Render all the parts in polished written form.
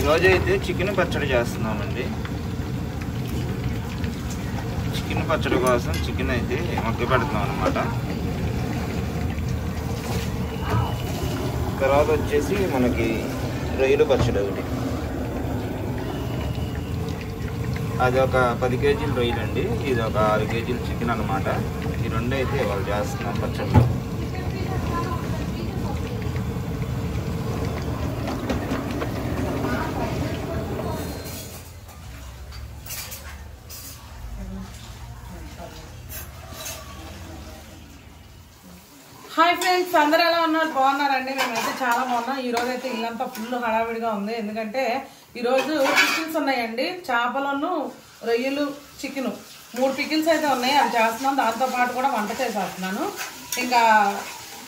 ఈరోజైతే చికెన్ పచ్చడి చేస్తున్నామండి. చికెన్ పచ్చడి కోసం చికెన్ అయితే మగ్గ పెడుతున్నాం అన్నమాట. తర్వాత వచ్చేసి మనకి రొయ్యలు పచ్చడి ఒకటి, అది ఒక 10 కేజీలు రొయ్యలు అండి, ఇది ఒక 6 కేజీలు చికెన్ అన్నమాట. ఈ రెండు అయితే వాళ్ళు చేస్తున్నాం పచ్చడిలో. హాయ్ ఫ్రెండ్స్, అందరూ ఎలా ఉన్నారు? బాగున్నారండి? మేమైతే చాలా బాగున్నాం. ఈ రోజు అయితే ఇల్లంతా ఫుల్ హడావిడిగా ఉంది. ఎందుకంటే ఈరోజు పికిల్స్ ఉన్నాయండి. చేపలను, రొయ్యలు, చికెన్ 3 పికిల్స్ అయితే ఉన్నాయి. అవి చేస్తున్నాం. దాంతోపాటు కూడా వంట చేసేస్తున్నాను. ఇంకా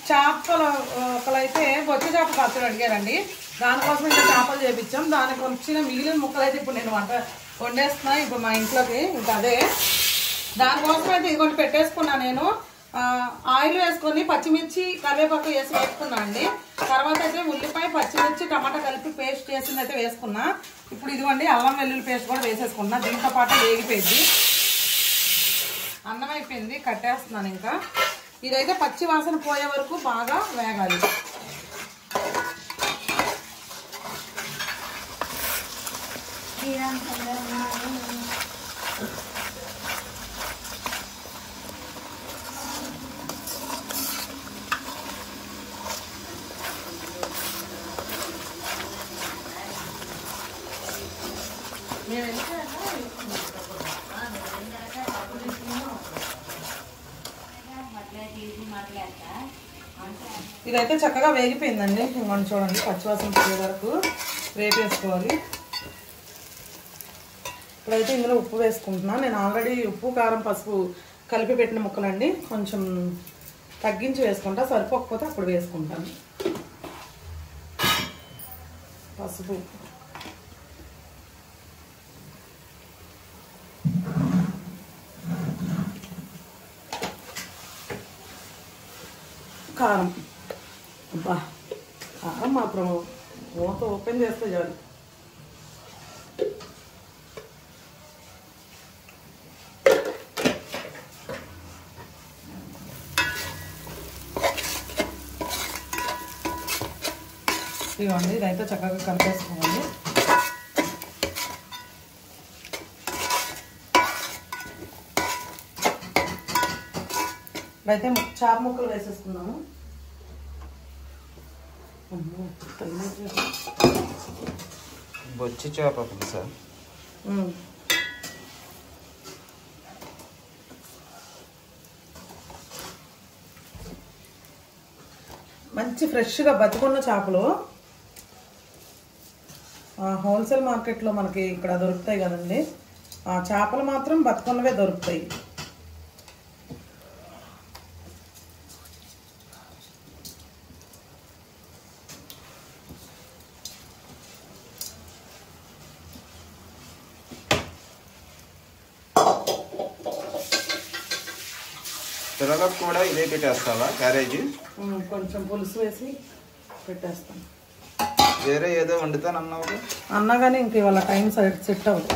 చేపలు ఒకరైతే బొచ్చ చేప పచ్చడి అడిగారండి. దానికోసం ఇంకా చేపలు చేపించాం. దానికి వచ్చిన మిగిలిన ముక్కలు అయితే ఇప్పుడు నేను వండేస్తున్నా ఇప్పుడు మా ఇంట్లోకి. ఇంకా అదే దానికోసం అయితే ఇదిగోటి పెట్టేసుకున్నా. నేను ఆయిల్ వేసుకొని పచ్చిమిర్చి, కరివేపాకు వేసి వేసుకున్నా అండి. తర్వాత అయితే ఉల్లిపాయ, పచ్చిమిర్చి, టమాటా కలిపి పేస్ట్ చేసింది అయితే వేసుకున్నా. ఇప్పుడు ఇదిగోండి అల్లం వెల్లుల్లి పేస్ట్ కూడా వేసేసుకున్నా. దీంతో పాటు వేగిపోయింది, అన్నం అయిపోయింది, కట్టేస్తున్నాను. ఇంకా ఇదైతే పచ్చి వాసన పోయే వరకు బాగా వేగాలి. ఇదైతే చక్కగా వేగిపోయిందండి. ఇంకొంచెం చూడండి, పచ్చివాసన పోయే వరకు వేపేసుకోవాలి. ఇప్పుడైతే ఇందులో ఉప్పు వేసుకుంటున్నా. నేను ఆల్రెడీ ఉప్పు, కారం, పసుపు కలిపి పెట్టిన ముక్కలండి. కొంచెం తగ్గించి వేసుకుంటా, సరిపోకపోతే అప్పుడు వేసుకుంటాను. పసుపు, కారం. అబ్బా, కారం మాత్రం మూత ఓపెన్ చేస్తే చాలు. ఇవ్వండి, ఇదైతే చక్కగా కలిపేసుకోవాలి. ఇప్పుడైతే చేప ముక్కలు వేసేసుకున్నాము. బొచ్చి చేప పులుసా? మంచి ఫ్రెష్గా బతికున్న చేపలు హోల్సేల్ మార్కెట్లో మనకి ఇక్కడ దొరుకుతాయి కదండి. ఆ చేపలు మాత్రం బతుకున్నవే దొరుకుతాయి. పిల్లలకు కూడా ఇదే పెట్టేస్తావా క్యారేజీ? కొంచెం పులుసు వేసి పెట్టేస్తాను. వేరే ఏదో వండుతానన్నావు అన్నా కానీ ఇంక ఇవాళ టైం సెట్ అవ్వదు.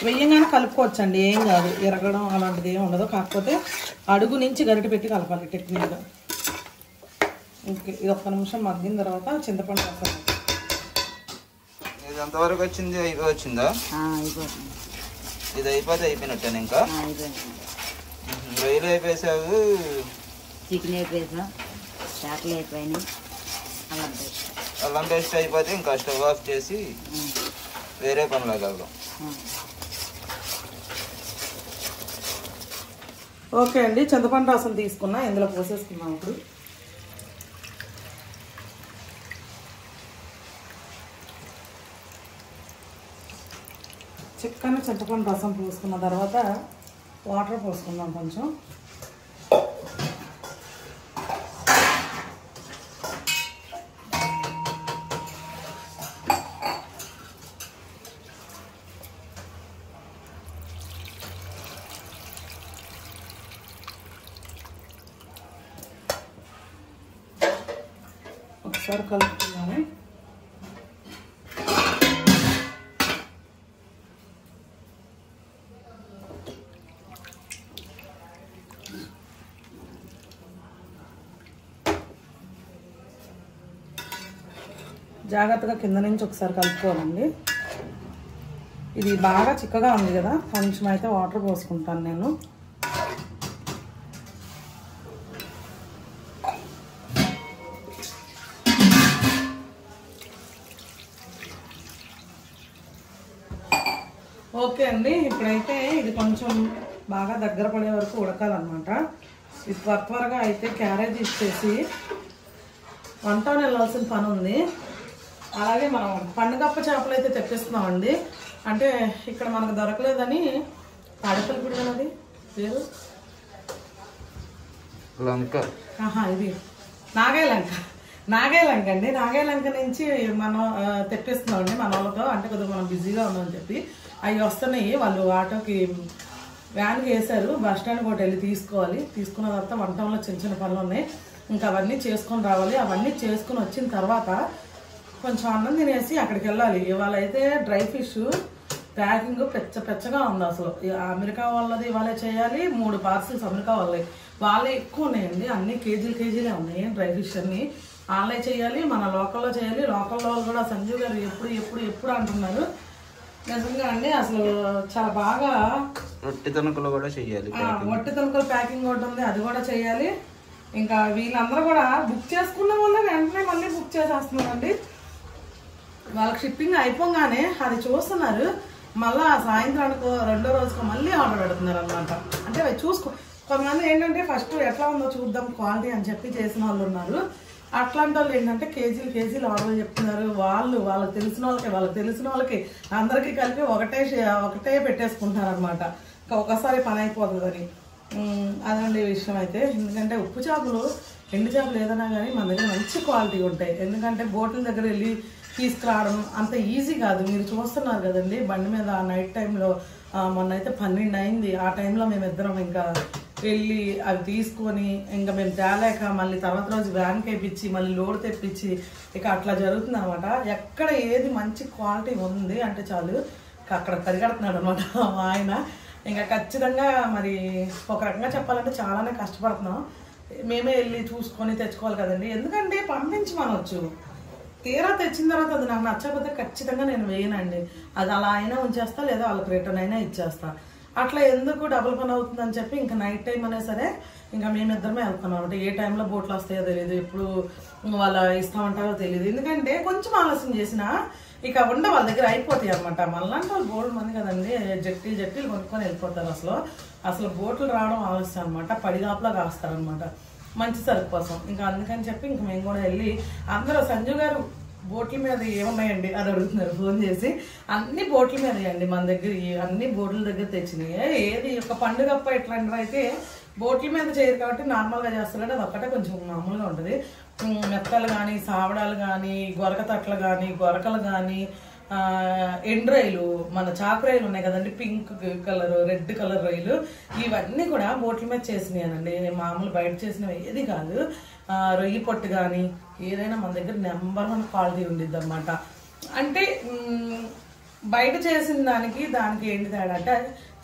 వెయ్యంగానే కలుపుకోవచ్చండి, ఏం కాదు. ఎరగడం అలాంటిది ఏమి ఉండదు. కాకపోతే అడుగు నుంచి గరిటె పెట్టి కలపాలి టెక్నిక్గా. ఓకే, ఇది 1 నిమిషం మగ్గిన తర్వాత చింతపండు వేస్తాను. ఇది ఎంతవరకు వచ్చింది? వచ్చిందా? ఇది అయిపోతే అయిపోయినట్టాను. ఇంకా రొయ్యలు అయిపోయావు, చికెన్ అయిపోయాం, చేపలు అయిపోయినాయి. అల్లం పేస్ట్ అయిపోతే ఇంకా స్టవ్ ఆఫ్ చేసి వేరే పనులకు వెళ్దాం. ఓకే అండి, చింతపండు రసం తీసుకున్నా, ఇందులో పోసేసుకున్నాం. ఇప్పుడు చిక్కని చింతపండు రసం పోసుకున్న తర్వాత వాటర్ పోసుకుందాం కొంచెం. ఒకసారి కలుపుతున్నాము. జాగ్రత్తగా కింద నుంచి ఒకసారి కలుపుకోవాలండి. ఇది బాగా చిక్కగా ఉంది కదా, కొంచెం అయితే వాటర్ పోసుకుంటాను నేను. ఓకే అండి, ఇప్పుడైతే ఇది కొంచెం బాగా దగ్గర పడే వరకు ఉడకాలన్నమాట. ఇది త్వరగా అయితే క్యారేజ్ ఇచ్చేసి వంట వెళ్ళాల్సిన పని ఉంది. అలాగే మనం పండుగప్ప చేపలు అయితే తెప్పిస్తున్నామండి. అంటే ఇక్కడ మనకు దొరకలేదని తాడేపల్లి అది పేరు లంక, ఇది నాగాయలంక అండి. నాగాయలంక నుంచి మనం తెప్పిస్తున్నామండి మన వాళ్ళతో. అంటే కొద్దిగా మనం బిజీగా ఉన్నామని చెప్పి అవి వస్తున్నాయి. వాళ్ళు ఆటోకి వ్యాన్కి వేశారు. బస్ స్టాండ్ కూడా వెళ్ళి తీసుకోవాలి. తీసుకున్న తర్వాత వంటంలో చిన్న చిన్న పనులు ఉన్నాయి, ఇంకా అవన్నీ చేసుకొని రావాలి. అవన్నీ చేసుకుని వచ్చిన తర్వాత కొంచెం అన్నం తినేసి అక్కడికి వెళ్ళాలి. ఇవాళ అయితే డ్రై ఫిష్ ప్యాకింగ్ పెచ్చగా ఉంది. అసలు అమెరికా వాళ్ళది ఇవాళ చేయాలి. 3 పార్సిల్స్ అమెరికా వాళ్ళే ఎక్కువ ఉన్నాయండి. అన్ని కేజీలే ఉన్నాయి డ్రై ఫిష్ అన్ని. వాళ్ళే చేయాలి, మన లోకల్లో చేయాలి. లోకల్లో వాళ్ళు కూడా సంజీవ్ గారు ఎప్పుడు అంటున్నారు. నిజంగా అండి అసలు చాలా బాగా వట్టి తణుకులు కూడా చేయాలి. వట్టి తణుకులు ప్యాకింగ్ ఒకటి ఉంది, అది కూడా చేయాలి. ఇంకా వీళ్ళందరూ కూడా బుక్ చేసుకున్న వల్ల వెంటనే మళ్ళీ బుక్ చేసేస్తున్నారండి. వాళ్ళకి షిప్పింగ్ అయిపోగానే అది చూస్తున్నారు, మళ్ళీ సాయంత్రానికి రెండో రోజుకు మళ్ళీ ఆర్డర్ పెడుతున్నారు అనమాట. అంటే చూసుకో, కొంతమంది ఏంటంటే ఫస్ట్ ఎట్లా ఉందో చూద్దాం క్వాలిటీ అని చెప్పి చేసిన వాళ్ళు ఉన్నారు. అట్లాంటి వాళ్ళు ఏంటంటే కేజీలు ఆర్డర్ చెప్తున్నారు. వాళ్ళకి తెలిసిన వాళ్ళకి అందరికీ కలిపి ఒకటే పెట్టేసుకుంటున్నారు అనమాట. ఒకసారి పని అయిపోతుందని. అదండి విషయం అయితే. ఎందుకంటే ఉప్పు చేపలు ఎండు చేపలు ఏదైనా కానీ మన దగ్గర మంచి క్వాలిటీ ఉంటాయి. ఎందుకంటే బోట్ల దగ్గర వెళ్ళి తీసుకురావడం అంత ఈజీ కాదు. మీరు చూస్తున్నారు కదండి బండి మీద నైట్ టైంలో. మొన్న అయితే 12 అయింది. ఆ టైంలో మేమిద్దరం ఇంకా వెళ్ళి అవి తీసుకొని ఇంకా మేము తేలేక మళ్ళీ తర్వాత రోజు వ్యాన్కి వేయించి మళ్ళీ లోడ్ తెప్పించి ఇక అట్లా జరుగుతుంది అనమాట. ఎక్కడ ఏది మంచి క్వాలిటీ ఉంది అంటే చాలు అక్కడ పరిగెడుతున్నాడు అనమాట ఆయన. ఇంకా ఖచ్చితంగా మరి ఒక రకంగా చెప్పాలంటే చాలానే కష్టపడుతున్నాం. మేమే వెళ్ళి చూసుకొని తెచ్చుకోవాలి కదండి. ఎందుకంటే పంపించమనొచ్చు, తీరా తెచ్చిన తర్వాత అది నాకు నచ్చకపోతే ఖచ్చితంగా నేను వేయనండి. అది అలా అయినా ఉంచేస్తా, లేదా వాళ్ళకి రిటర్న్ అయినా ఇచ్చేస్తా. అట్లా ఎందుకు డబుల్ పని అవుతుందని చెప్పి ఇంకా నైట్ టైం అనే సరే ఇంకా మేమిద్దరమే వెళ్తున్నాం అనమాట. ఏ టైంలో బోట్లు వస్తాయో తెలియదు, ఎప్పుడు వాళ్ళు ఇస్తామంటారో తెలియదు. ఎందుకంటే కొంచెం ఆలస్యం చేసినా ఇక వాళ్ళ దగ్గర అయిపోతాయి అనమాట. మళ్ళంటే వాళ్ళు బోర్డు మంది కదండి, జట్టీలు కొనుక్కొని వెళ్ళిపోతారు. అసలు బోట్లు రావడం ఆలస్యం అనమాట. పడిగాపులా కాస్తారనమాట మంచి సరుకు కోసం. ఇంకా అందుకని చెప్పి ఇంక మేము కూడా వెళ్ళి అందరూ సంజీవ్ గారు బోట్ల మీద ఏమున్నాయండి అని అడుగుతున్నారు ఫోన్ చేసి. అన్ని బోట్ల మీద అండి మన దగ్గర, అన్ని బోట్ల దగ్గర తెచ్చినాయి. ఏది ఒక పండుగప్ప ఇట్లాంటివి అయితే బోట్ల మీద చేయరు కాబట్టి నార్మల్గా చేస్తారు. అది ఒక్కటే కొంచెం మామూలుగా ఉంటుంది. మెత్తలు కానీ, సావడాలు కానీ, గొరక తట్లు కానీ, గొరకలు కానీ, ఎండు రొయ్యలు, మన చాకు రొయ్యలు ఉన్నాయి కదండి, పింక్ కలర్ రెడ్ కలర్ రొయ్యలు, ఇవన్నీ కూడా బోట్ల మీద చేసినాయనండి. మామూలు బయట చేసినవి ఏది కాదు. రొయ్యి పొట్టు కానీ ఏదైనా మన దగ్గర నెంబర్ 1 క్వాలిటీ ఉండిద్ది అనమాట. అంటే బయట చేసిన దానికి ఏంటి తేడా అంటే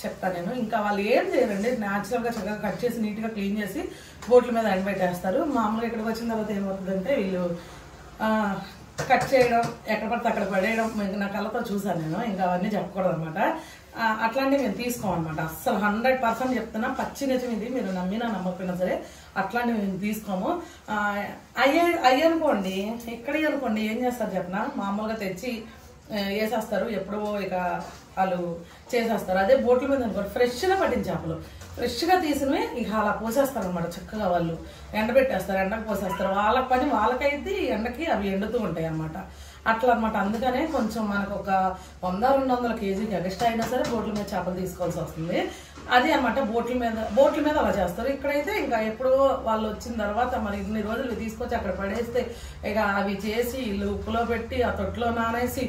చెప్తాను నేను. ఇంకా వాళ్ళు ఏం చేయరండి, న్యాచురల్గా చక్కగా కట్ చేసి నీట్గా క్లీన్ చేసి బోట్ల మీద ఎండబెట్టేస్తారు. మామూలుగా ఇక్కడికి వచ్చిన తర్వాత ఏమవుతుందంటే వీళ్ళు కట్ చేయడం, ఎక్కడ పడితే అక్కడ పడేయడం నా కళ్ళతో చూసాను నేను. ఇంకా అవన్నీ చెప్పకూడదు అనమాట. అట్లాంటివి మేము తీసుకోమన్నమాట. అస్సలు 100% చెప్తున్నా, పచ్చి నిజం ఇది. మీరు నమ్మినా నమ్మకపోయినా సరే అట్లాంటివి మేము తీసుకోము. అయ్యనుకోండి ఇక్కడే అనుకోండి ఏం చేస్తారు చెప్పనా, మామూలుగా తెచ్చి వేసేస్తారు, ఎప్పుడో ఇక వాళ్ళు చేసేస్తారు. అదే బోట్ల మీద అనుకోండి ఫ్రెష్గా పట్టిన చేపలు ఫ్రెష్గా తీసినవి ఇక అలా పోసేస్తారు అనమాట. చక్కగా వాళ్ళు ఎండబెట్టేస్తారు, ఎండకు పోసేస్తారు. వాళ్ళ పని వాళ్ళకైతే ఎండకి అవి ఎండుతూ ఉంటాయి అనమాట. అట్లా అనమాట. అందుకనే కొంచెం మనకు ఒక 100-200 కేజీకి ఎక్స్ట్రా అయినా సరే బోట్ల మీద చేపలు తీసుకోవాల్సి వస్తుంది. అది అనమాట. బోట్ల మీద అలా చేస్తారు. ఇక్కడైతే ఇంకా ఎప్పుడో వాళ్ళు వచ్చిన తర్వాత మరి ఇన్ని రోజులు తీసుకొచ్చి అక్కడ పడేస్తే ఇక అవి చేసి ఇల్లు ఉప్పులో పెట్టి ఆ తొట్లో నానేసి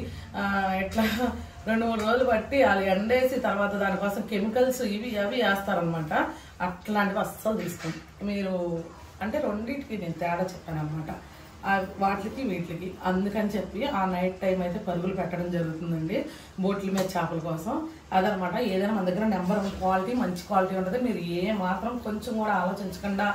ఇట్లా 2-3 రోజులు బట్టి వాళ్ళు ఎండేసి తర్వాత దానికోసం కెమికల్స్ ఇవి అవి వేస్తారనమాట. అట్లాంటివి అస్సలు తీసుకోండి మీరు. అంటే రెండింటికి నేను తేడా చెప్పాను అనమాట. వాటికి వీటికి. అందుకని చెప్పి ఆ నైట్ టైం అయితే పరుగులు పెట్టడం జరుగుతుందండి బోట్ల మీద చేపల కోసం. అదనమాట. ఏదైనా మన దగ్గర నెంబర్ క్వాలిటీ, మంచి క్వాలిటీ ఉంటుంది. మీరు ఏ మాత్రం కొంచెం కూడా ఆలోచించకుండా,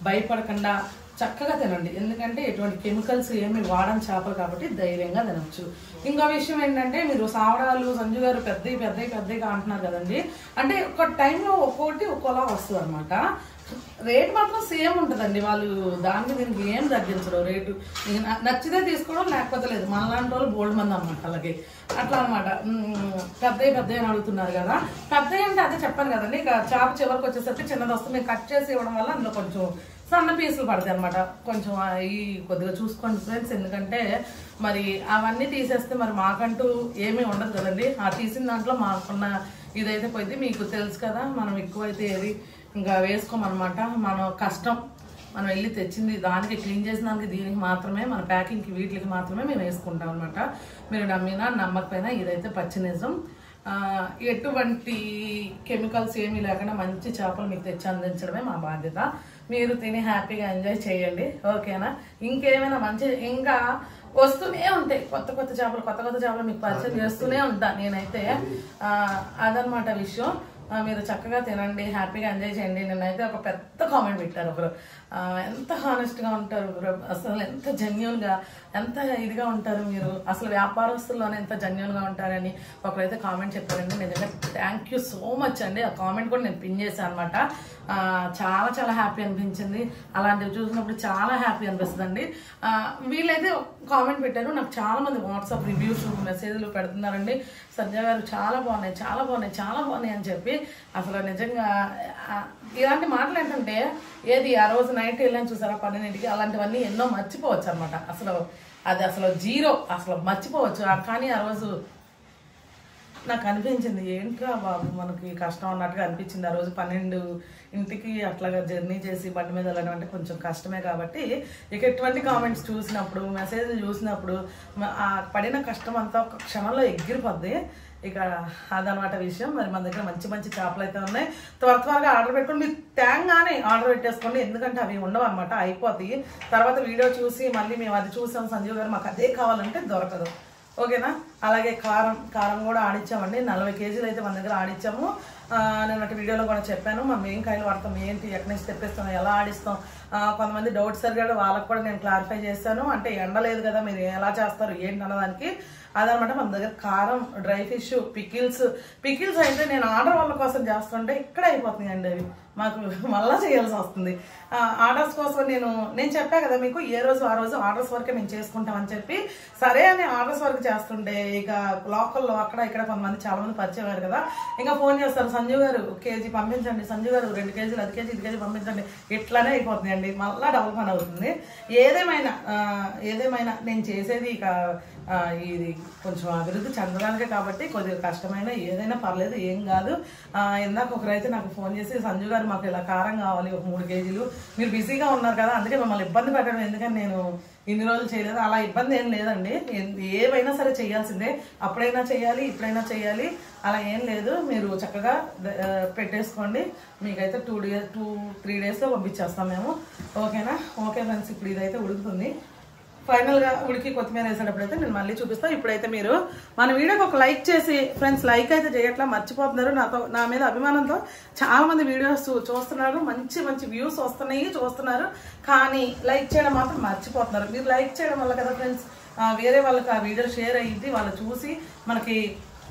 భయపడకుండా చక్కగా తినండి. ఎందుకంటే ఎటువంటి కెమికల్స్ ఏమి వాడని చేపలు కాబట్టి ధైర్యంగా తినవచ్చు. ఇంకో విషయం ఏంటంటే, మీరు సావడాలు సంజు గారు పెద్దగా అంటున్నారు కదండి. అంటే ఒక టైంలో ఒక్కొక్కటి ఒక్కోలా వస్తుంది అనమాట. రేట్ మాత్రం సేమ్ ఉంటుందండి. వాళ్ళు దానికి దీనికి ఏం తగ్గించరు రేటు. నచ్చితే తీసుకోవడం, లేకపోతే లేదు. మనలాంటి వాళ్ళు బోల్డ్ మంది అనమాట. అలాగే అట్లా అనమాట. పెద్దవి అని అడుగుతున్నారు కదా. పెద్దవి అంటే అదే చెప్పాను కదండి. ఇక చేప చివరికి వచ్చేసరికి చిన్నది వస్తుంది. మేము కట్ చేసి ఇవ్వడం వల్ల అందులో కొంచెం సన్న పీసులు పడతాయి అనమాట. కొంచెం ఈ కొద్దిగా చూసుకోండి ఫ్రెండ్స్. ఎందుకంటే మరి అవన్నీ తీసేస్తే మరి మాకంటూ ఏమీ ఉండదు కదండి. ఆ తీసిన దాంట్లో మాకున్న ఇదైతే పోయింది. మీకు తెలుసు కదా, మనం ఎక్కువైతే ఏది ఇంకా వేసుకోమన్నమాట. మన కష్టం, మనం వెళ్ళి తెచ్చింది దానికి, క్లీన్ చేసిన దానికి, దీనికి మాత్రమే, మన ప్యాకింగ్కి వీటికి మాత్రమే మేము వేసుకుంటాం అనమాట. మీరు నమ్మినా నమ్మకపోయినా ఇదైతే పచ్చి నిజం. ఎటువంటి కెమికల్స్ ఏమీ లేకుండా మంచి చేపలు మీకు తెచ్చి అందించడమే మా బాధ్యత. మీరు తిని హ్యాపీగా ఎంజాయ్ చేయండి. ఓకేనా? ఇంకేమైనా మంచి ఇంకా వస్తూనే ఉంటాయి కొత్త చేపలు మీకు పరిచయం చేస్తూనే ఉంటా నేనైతే. అదనమాట విషయం. మీరు చక్కగా తినండి, హ్యాపీగా ఎంజాయ్ చేయండి. నేనైతే ఒక పెద్ద కామెంట్ పెట్టారు ఒకరు. ఎంత హానెస్ట్గా ఉంటారు అసలు, ఎంత జెన్యూన్గా, ఎంత ఇదిగా ఉంటారు మీరు అసలు, వ్యాపారస్తుల్లోనే ఎంత జెన్యూన్గా ఉంటారని ఒకరైతే కామెంట్ చెప్పారండి. నిజంగా థ్యాంక్ యూ సో మచ్ అండి. ఆ కామెంట్ కూడా నేను పిన్ చేశాను అనమాట. చాలా హ్యాపీ అనిపించింది. అలాంటివి చూసినప్పుడు చాలా హ్యాపీ అనిపిస్తుంది. వీళ్ళైతే కామెంట్ పెట్టారు. నాకు చాలా మంది వాట్సాప్ రివ్యూస్, మెసేజ్లు పెడుతున్నారండి. సంజయ్ గారు చాలా బాగున్నాయి అని చెప్పి. అసలు నిజంగా ఇలాంటి మాటలు ఏంటంటే, ఏది ఆ రోజు నైట్ వెళ్ళాను చూసారా 12ంటికి, అలాంటివన్నీ ఎన్నో మర్చిపోవచ్చు అనమాట. అసలు జీరో, అసలు మర్చిపోవచ్చు. కానీ ఆ రోజు నాకు అనిపించింది, ఏంట్రా బాబు మనకి కష్టం అన్నట్టుగా అనిపించింది. ఆ రోజు 12ంటికి అట్లాగా జర్నీ చేసి బండి మీద వెళ్ళడం అంటే కొంచెం కష్టమే. కాబట్టి ఇక ఎటువంటి కామెంట్స్ చూసినప్పుడు, మెసేజ్లు చూసినప్పుడు ఆ పడిన కష్టం అంతా ఒక క్షణంలో ఎగిరిపోద్ది. ఇక అదనమాట విషయం. మరి మన దగ్గర మంచి చేపలు అయితే ఉన్నాయి. త్వరగా ఆర్డర్ పెట్టుకోండి. మీరు తేంగానే ఆర్డర్ పెట్టేసుకోండి. ఎందుకంటే అవి ఉండవు అనమాట, అయిపోతాయి. తర్వాత వీడియో చూసి మళ్ళీ మేము అది చూసాం సంజీవ్ గారు మాకు అదే కావాలంటే దొరకదు. ఓకేనా? అలాగే కారం కూడా ఆడిచ్చామండి. 40 కేజీలు అయితే మన దగ్గర ఆడిచ్చాము. నేను వీడియోలో కూడా చెప్పాను. మనం ఏం కాయలు వాడతాం, ఏంటి, ఎక్కడి నుంచి తెప్పిస్తాం, ఎలా ఆడిస్తాం. కొంతమంది డౌట్స్ అడిగాడు, వాళ్ళకి కూడా నేను క్లారిఫై చేశాను. అంటే ఎండలేదు కదా, మీరు ఎలా చేస్తారు ఏంటి అన్నదానికి. అదనమాట. మన దగ్గర కారం, డ్రై ఫిష్, పికిల్స్ అయితే నేను ఆర్డర్ వాళ్ళ కోసం చేస్తుంటే ఇక్కడ అయిపోతున్నాయండి. అవి మాకు మళ్ళా చేయాల్సి వస్తుంది. ఆర్డర్స్ కోసం నేను చెప్పా కదా మీకు, ఏ రోజు ఆ రోజు ఆర్డర్స్ వరకే మేము చేసుకుంటామని చెప్పి. సరే అని ఆర్డర్స్ వరకు చేస్తుంటే ఇక లోకల్లో అక్కడ ఇక్కడ కొంతమంది చాలా మంది పరిచయం అయ్యారు కదా. ఇంకా ఫోన్ చేస్తారు, సంజీవ్ గారు 1 కేజీ పంపించండి, సంజీవ్ గారు 2 కేజీలు, 10 కేజీ, 5 కేజీ పంపించండి. ఇట్లానే అయిపోతున్నాయండి. మళ్ళా డబుల్ పని అవుతుంది. ఏదేమైనా నేను చేసేది ఇక ఇది కొంచెం అభివృద్ధి చెందడానికే కాబట్టి కొద్దిగా కష్టమైన, ఏదైనా పర్లేదు, ఏం కాదు. ఇందాక ఒకరైతే నాకు ఫోన్ చేసి, సంజు గారు మాకు ఇలా కారం కావాలి ఒక 3 కేజీలు, మీరు బిజీగా ఉన్నారు కదా అందుకే మిమ్మల్ని ఇబ్బంది పెట్టడం ఎందుకని నేను ఇన్ని రోజులు చేయలేదు. అలా ఇబ్బంది ఏం లేదండి. ఏవైనా సరే చేయాల్సిందే. అప్పుడైనా చేయాలి, ఇప్పుడైనా చేయాలి, అలా ఏం లేదు. మీరు చక్కగా పెట్టేసుకోండి. మీకైతే 2-3 డేస్లో పంపించేస్తాం మేము. ఓకేనా? ఓకే ఫ్రెండ్స్, ఇప్పుడు ఇదైతే ఉడుకుతుంది. ఫైనల్గా ఉడికి కొత్తిమీర వేసేటప్పుడైతే నేను మళ్ళీ చూపిస్తాను. ఇప్పుడైతే మీరు మన వీడియోకి ఒక లైక్ చేసి, ఫ్రెండ్స్ లైక్ అయితే చేయట్లా, మర్చిపోతున్నారు. నా మీద అభిమానంతో చాలా మంది వీడియోస్ చూస్తున్నారు, మంచి వ్యూస్ వస్తున్నాయి, చూస్తున్నారు. కానీ లైక్ చేయడం మాత్రం మర్చిపోతున్నారు. మీరు లైక్ చేయడం వల్ల కదా ఫ్రెండ్స్ వేరే వాళ్ళకి ఆ వీడియో షేర్ అయ్యిద్ది. వాళ్ళు చూసి మనకి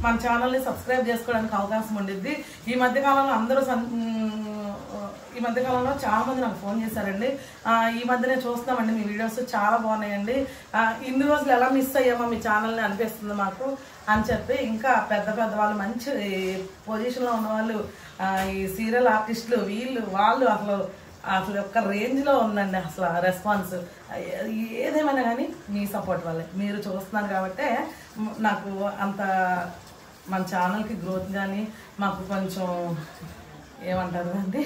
మన ఛానల్ని సబ్స్క్రైబ్ చేసుకోవడానికి అవకాశం ఉండిద్ది. ఈ మధ్యకాలంలో చాలా మంది నాకు ఫోన్ చేశారండి. ఈ మధ్యనే చూస్తున్నామండి మీ వీడియోస్ చాలా బాగున్నాయండి, ఇన్ని రోజులు ఎలా మిస్ అయ్యామో మీ ఛానల్ని అనిపిస్తుంది మాకు అని చెప్పి. ఇంకా పెద్ద వాళ్ళు, మంచి పొజిషన్లో ఉన్నవాళ్ళు, ఈ సీరియల్ ఆర్టిస్టులు, వాళ్ళు అసలు ఒక్క రేంజ్లో ఉందండి అసలు రెస్పాన్స్. ఏదేమైనా కానీ మీ సపోర్ట్ వల్లే, మీరు చూస్తున్నారు కాబట్టే నాకు అంత మన ఛానల్కి గ్రోత్ కానీ, మాకు కొంచెం ఏమంటారు అండి,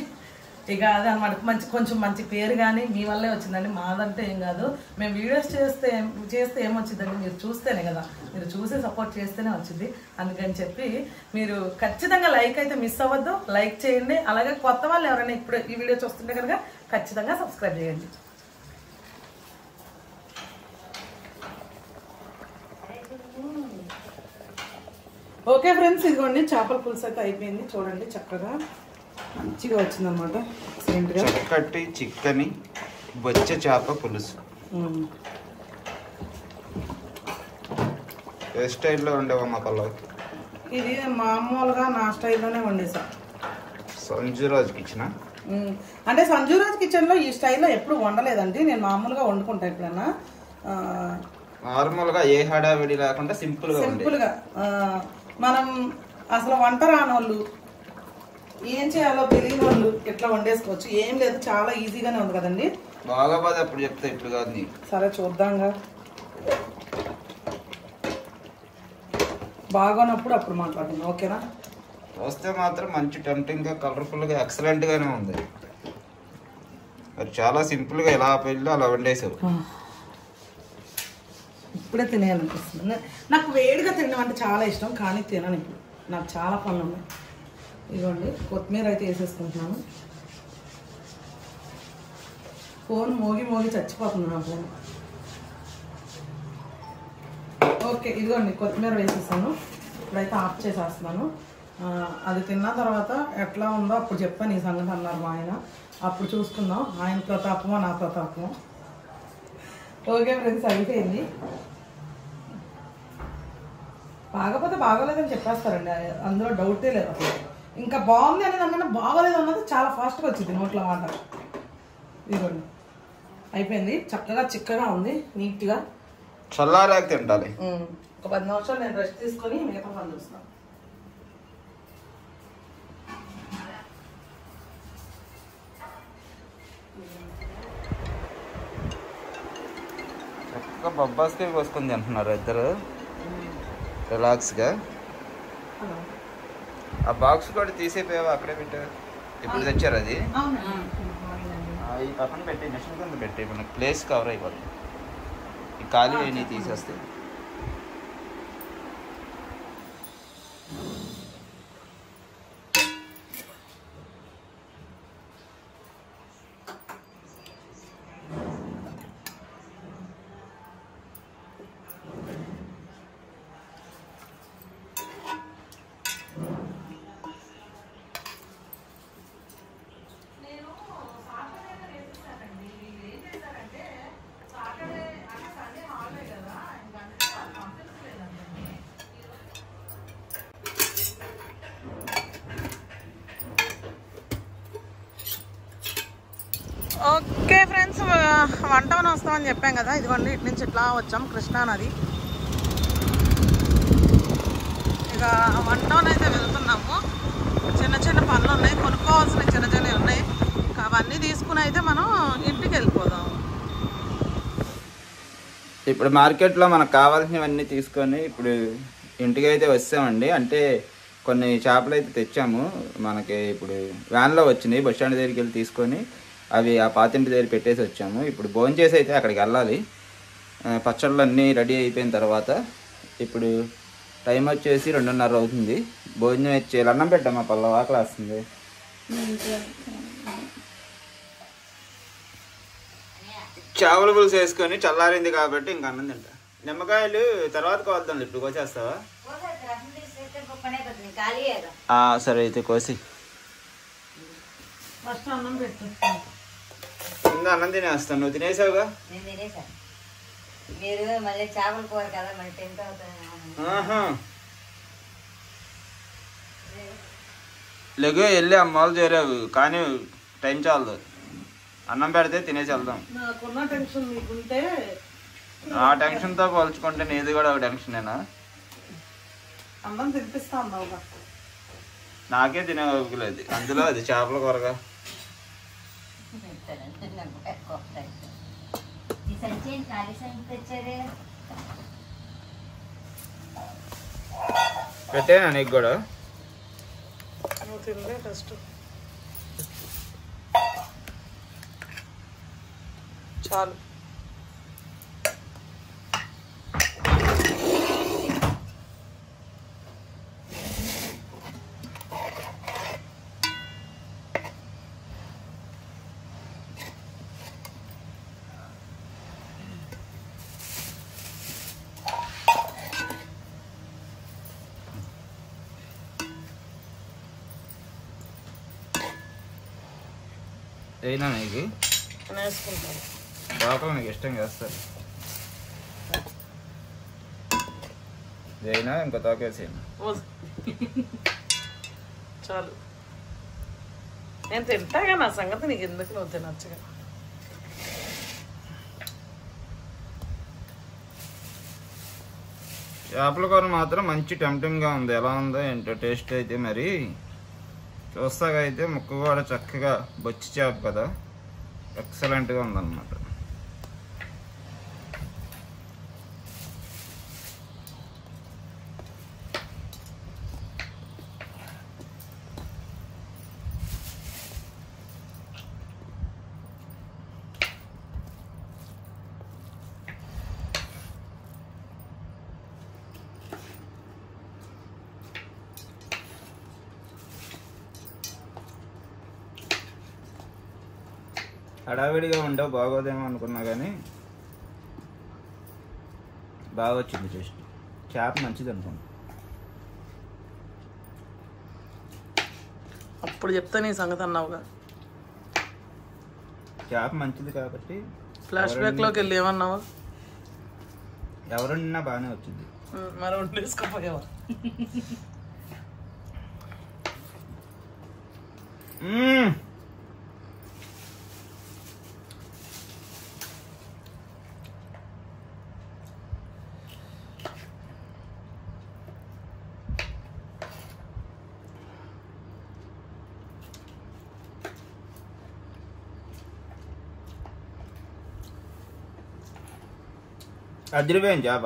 ఇక అదే అనమాట, కొంచెం మంచి పేరు కానీ మీ వల్లే వచ్చిందండి. మాదంటే ఏం కాదు. మేము వీడియోస్ చేస్తే ఏమొచ్చిందండి, మీరు చూస్తేనే కదా, మీరు చూసి సపోర్ట్ చేస్తేనే వచ్చింది. అందుకని చెప్పి మీరు ఖచ్చితంగా లైక్ అయితే మిస్ అవ్వద్దు, లైక్ చేయండి. అలాగే కొత్త వాళ్ళు ఎవరైనా ఇప్పుడు ఈ వీడియో చూస్తుంటే కనుక ఖచ్చితంగా సబ్స్క్రైబ్ చేయండి. ఓకే ఫ్రెండ్స్, ఇదిగోండి చేపల పులుసు అయితే అయిపోయింది. చూడండి చక్కగా మంచిగా వచ్చిందనమాట. ఎక్సలెంట్గా చక్కటి చిక్కని బొచ్చ చేప పులుసు. ఏ స్టైల్లో ఉండేవమ్మా పల్లవి? ఇది మామూలుగా నా స్టైల్లోనే వండేసా. సంజురాజ్ కిచెన్ అంటే సంజురాజ్ కిచెన్లో ఈ స్టైల్లో ఎప్పుడు వండలేదండి. నేను మామూలుగా వండుకుంటా ఎప్పుడైనా. నార్మల్గా ఏ హడావిడి లేకుండా సింపుల్గా మనం అసలు వంట రానోళ్ళు, ఏం చేయాలో తెలియని వాళ్ళు ఎట్లా వండేసుకోవచ్చు. ఏం లేదు, చాలా ఈజీగానే ఉంది కదండి. బాగా బాగా అప్పుడు చెప్తా, ఇప్పుడు కాదు నీకు. సరే చూద్దాంగా, బాగోనప్పుడు అప్పుడు మాట్లాడుతున్నాం. ఓకేనా? వస్తే మాత్రం మంచి టెంప్టింగ్గా కలర్ఫుల్గా ఎక్సలెంట్గానే ఉంది. మరి చాలా సింపుల్గా ఎలా పెళ్ళి అలా వండేసావు. ఇప్పుడే తినేయాలనిపిస్తుంది. నాకు వేడిగా తినడం అంటే చాలా ఇష్టం, కానీ తినను ఇప్పుడు. నాకు చాలా పనులు ఉన్నాయి. ఇదిగోండి కొత్తిమీర అయితే వేసేసుకుంటున్నాను. ఫోన్ మోగి మోగి చచ్చిపోతుంది నా ఫోన్. ఓకే, ఇదిగోండి కొత్తిమీర వేసేసాను. ఇప్పుడైతే ఆఫ్ చేసేస్తున్నాను. అది తిన్న తర్వాత ఎట్లా ఉందో అప్పుడు చెప్పాను ఈ సంగతి అన్నారు మా ఆయన. అప్పుడు చూసుకుందాం ఆయన ప్రతాపమో నా ప్రతాపమో. ఓకే ఫ్రెండ్స్, అయిపోయింది. బాగపోతే బాగోలేదని చెప్పేస్తారండి, అందులో డౌటే లేదు అసలు. ఇంకా బాగుంది అనేది అన్న బాగోలేదు అన్నది చాలా ఫాస్ట్గా వచ్చింది నోట్లో మాట. ఇదిగోండి అయిపోయింది. చక్కగా చిక్కగా ఉంది, నీట్గా. చల్లారాక తింటాలి. ఒక 10 నిమిషాలు నేను రెస్ట్ తీసుకొని మిగతా పని చూస్తాను. చక్కగా బొబ్బాస్కాయ కోసుకొని తింటున్నారు ఇద్దరు రిలాక్స్గా. ఆ బాక్స్ కూడా తీసేపోయావా? అక్కడే పెట్టా. ఇప్పుడు తెచ్చారు అది. ఈ పక్కన పెట్టి మిషన్ కింద పెట్టి మనకి ప్లేస్ కవర్ అయిపోతుంది. ఈ ఖాళీ అయినా తీసేస్తే. ఓకే ఫ్రెండ్స్, వంటవని వస్తామని చెప్పాం కదా. ఇదిగోండి ఇటు నుంచి ఇట్లా వచ్చాం, కృష్ణానది. ఇక వంటవని అయితే వెళ్తున్నాము. చిన్న చిన్న పనులు ఉన్నాయి, కొనుక్కోవాల్సిన చిన్న చిన్నవి ఉన్నాయి. అవన్నీ తీసుకుని అయితే మనం ఇంటికి వెళ్ళిపోదాం. ఇప్పుడు మార్కెట్లో మనకు కావాల్సినవన్నీ తీసుకొని ఇప్పుడు ఇంటికి అయితే వచ్చామండి. అంటే కొన్ని చేపలు అయితే తెచ్చాము. మనకి ఇప్పుడు వ్యాన్లో వచ్చినాయి. బస్ స్టాండ్ దగ్గరికి వెళ్ళి తీసుకొని అవి ఆ పాతింటి దగ్గర పెట్టేసి వచ్చాము. ఇప్పుడు భోజనం చేసి అయితే అక్కడికి వెళ్ళాలి. పచ్చళ్ళు అన్నీ రెడీ అయిపోయిన తర్వాత ఇప్పుడు టైం వచ్చేసి 2:30 అవుతుంది. భోజనం అయితే చేయాలి. అన్నం పెట్టామా పల్లవ? ఆకలి వస్తుంది. చేపల పులుసు వేసుకొని చల్లారింది కాబట్టి ఇంక అన్నం తింటా. నిమ్మకాయలు తర్వాత కోద్దాం. ఇప్పుడు కోసేస్తావా? సరే అయితే కోసి ఫస్ట్ అన్నం పెట్టు. ఇంకా అన్నం తినేస్తాను. నువ్వు తినేసావుగా? నేను తినేసా. మీరు మళ్ళీ చేపల కూర కదా, మళ్ళీ టెంట్ అవుతుంది. లెగు వెళ్ళి అమ్మాలు చేరావు కానీ టైం చాలదు. అన్నం పెడితే తినేసి వెళ్దాం. నాకున్న టెన్షన్ మీకుంటే ఆ టెన్షన్తో పోల్చుకుంటే నీది కూడా ఒక టెన్షనేనా? అన్నం తినిపిస్తా అన్నావుగా. నాకే తినే ఓపికలేదు, అందులో అది చేపల కూరగా. పెట్టేనా నీకు కూడా? నువ్వు తినలే ఫస్ట్. చాలు. అయినా నీకు వేసుకుంటాను. లోపల నీకు ఇష్టం చేస్తారు. అయినా ఇంకో తోకేసేయండి. చాలు, నేను తింటాగా, నా సంగతి నీకు ఎందుకు నువ్వు తినచ్చుగా. చేపల కూర మాత్రం మంచి టెంప్టింగ్గా ఉంది. ఎలా ఉందో ఏంటో టేస్ట్ అయితే మరి చూస్తాగా అయితే ముక్క కూడా చక్కగా బొచ్చి చేప కదా, ఎక్సలెంట్గా ఉందన్నమాట. హడావిడిగా ఉండవు, బాగోదేమో అనుకున్నా కానీ బాగా వచ్చింది టేస్ట్. చేప మంచిది అనుకోండి. అప్పుడు చెప్తా నీ సంగతి అన్నావుగా. చేప మంచిది కాబట్టి ఫ్లాష్ బ్యాక్లోకి వెళ్ళి ఏమన్నావా? ఎవరన్నా బాగానే వచ్చింది. మరి వండేసుకోపోయావా? అదిరిపోయింది చేప.